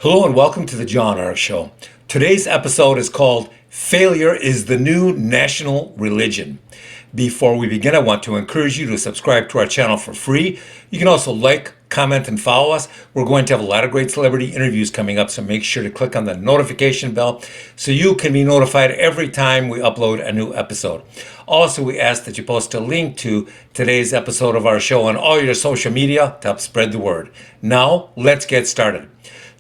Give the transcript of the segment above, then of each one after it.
Hello and welcome to the John R. Show. Today's episode is called Failure is the New National Religion. Before we begin, I want to encourage you to subscribe to our channel for free. You can also like, comment, and follow us. We're going to have a lot of great celebrity interviews coming up, so make sure to click on the notification bell so you can be notified every time we upload a new episode. Also, we ask that you post a link to today's episode of our show on all your social media to help spread the word. Now, let's get started.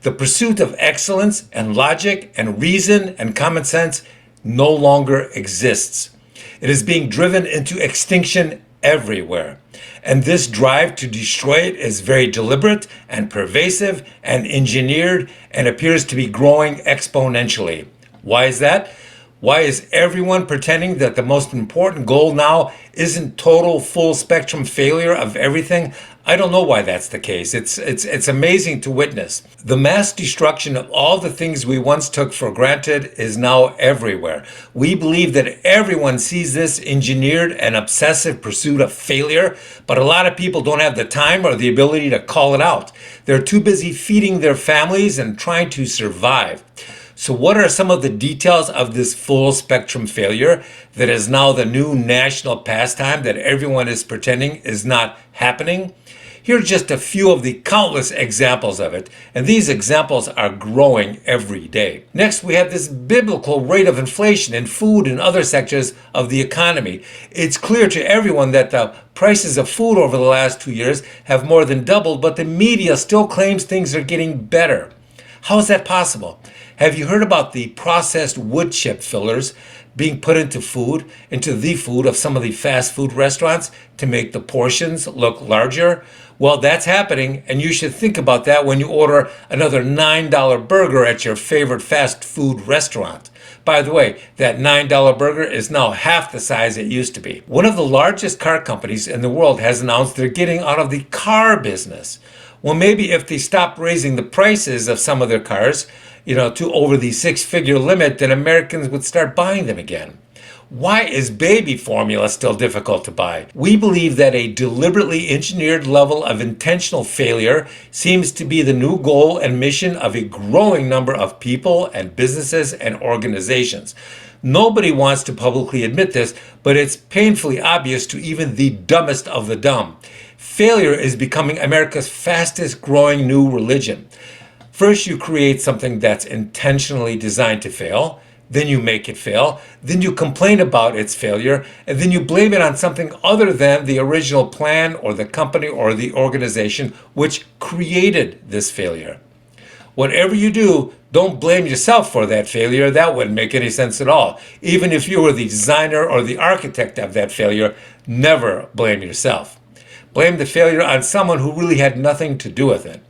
The pursuit of excellence and logic and reason and common sense no longer exists. It is being driven into extinction everywhere. And this drive to destroy it is very deliberate and pervasive and engineered and appears to be growing exponentially. Why is that? Why is everyone pretending that the most important goal now isn't total full spectrum failure of everything? I don't know why that's the case. It's amazing to witness. The mass destruction of all the things we once took for granted is now everywhere. We believe that everyone sees this engineered and obsessive pursuit of failure, but a lot of people don't have the time or the ability to call it out. They're too busy feeding their families and trying to survive. So what are some of the details of this full spectrum failure that is now the new national pastime that everyone is pretending is not happening? Here are just a few of the countless examples of it, and these examples are growing every day. Next, we have this biblical rate of inflation in food and other sectors of the economy. It's clear to everyone that the prices of food over the last 2 years have more than doubled, but the media still claims things are getting better. How is that possible? Have you heard about the processed wood chip fillers being put into the food of some of the fast food restaurants to make the portions look larger? Well, that's happening, and you should think about that when you order another $9 burger at your favorite fast food restaurant. By the way, that $9 burger is now half the size it used to be. One of the largest car companies in the world has announced they're getting out of the car business. Well, maybe if they stop raising the prices of some of their cars, to over the six-figure limit, then Americans would start buying them again. Why is baby formula still difficult to buy? We believe that a deliberately engineered level of intentional failure seems to be the new goal and mission of a growing number of people and businesses and organizations. Nobody wants to publicly admit this, but it's painfully obvious to even the dumbest of the dumb. Failure is becoming America's fastest growing new religion. First, you create something that's intentionally designed to fail. Then you make it fail. Then you complain about its failure. And then you blame it on something other than the original plan or the company or the organization which created this failure. Whatever you do, don't blame yourself for that failure. That wouldn't make any sense at all. Even if you were the designer or the architect of that failure, never blame yourself. Blame the failure on someone who really had nothing to do with it.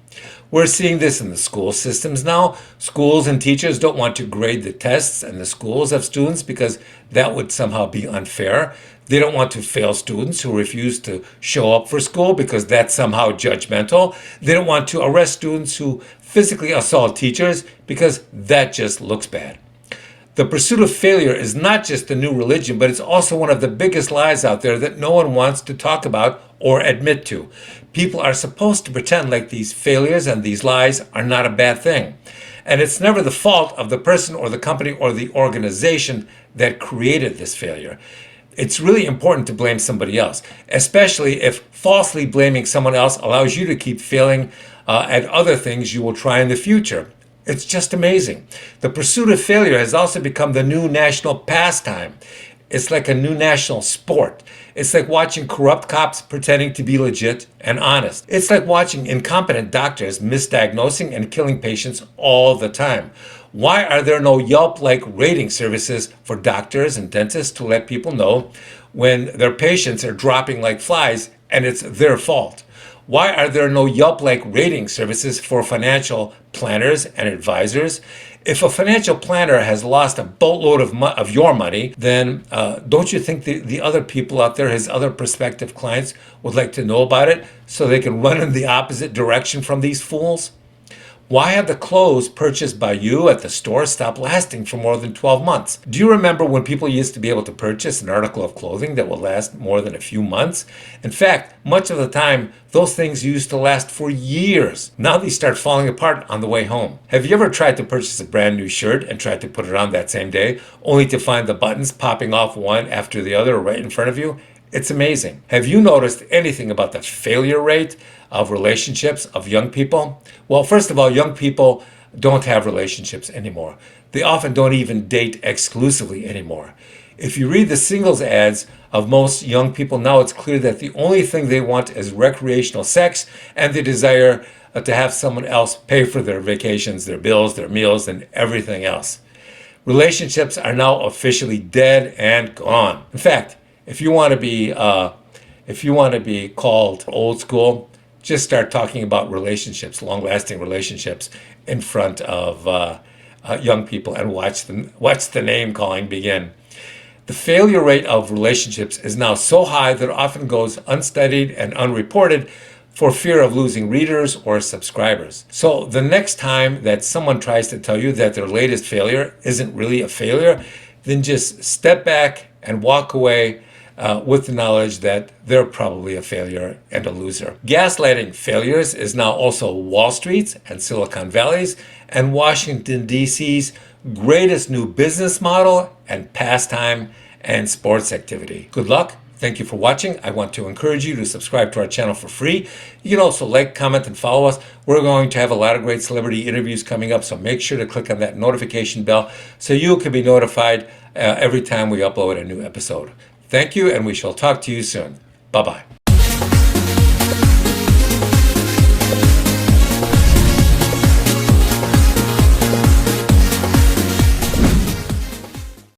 We're seeing this in the school systems now. Schools and teachers don't want to grade the tests and the schools of students because that would somehow be unfair. They don't want to fail students who refuse to show up for school because that's somehow judgmental. They don't want to arrest students who physically assault teachers because that just looks bad. The pursuit of failure is not just a new religion, but it's also one of the biggest lies out there that no one wants to talk about or admit to. People are supposed to pretend like these failures and these lies are not a bad thing. And it's never the fault of the person or the company or the organization that created this failure. It's really important to blame somebody else, especially if falsely blaming someone else allows you to keep failing at other things you will try in the future. It's just amazing. The pursuit of failure has also become the new national pastime. It's like a new national sport. It's like watching corrupt cops pretending to be legit and honest. It's like watching incompetent doctors misdiagnosing and killing patients all the time. Why are there no Yelp-like rating services for doctors and dentists to let people know when their patients are dropping like flies and it's their fault? Why are there no Yelp-like rating services for financial planners and advisors? If a financial planner has lost a boatload of your money, then don't you think the other people out there, his other prospective clients, would like to know about it so they can run in the opposite direction from these fools? Why have the clothes purchased by you at the store stopped lasting for more than 12 months? Do you remember when people used to be able to purchase an article of clothing that would last more than a few months? In fact, much of the time, those things used to last for years. Now they start falling apart on the way home. Have you ever tried to purchase a brand new shirt and tried to put it on that same day, only to find the buttons popping off one after the other right in front of you? It's amazing. Have you noticed anything about the failure rate of relationships of young people? Well, first of all, young people don't have relationships anymore. They often don't even date exclusively anymore. If you read the singles ads of most young people now, it's clear that the only thing they want is recreational sex and the desire to have someone else pay for their vacations, their bills, their meals, and everything else. Relationships are now officially dead and gone. In fact, if you want to be called old school, just start talking about relationships, long-lasting relationships, in front of young people and watch the name calling begin. The failure rate of relationships is now so high that it often goes unstudied and unreported for fear of losing readers or subscribers. So the next time that someone tries to tell you that their latest failure isn't really a failure, then just step back and walk away with the knowledge that they're probably a failure and a loser. Gaslighting failures is now also Wall Street's and Silicon Valley's and Washington, D.C.'s greatest new business model and pastime and sports activity. Good luck. Thank you for watching. I want to encourage you to subscribe to our channel for free. You can also like, comment, and follow us. We're going to have a lot of great celebrity interviews coming up, so make sure to click on that notification bell so you can be notified every time we upload a new episode. Thank you, and we shall talk to you soon. Bye-bye.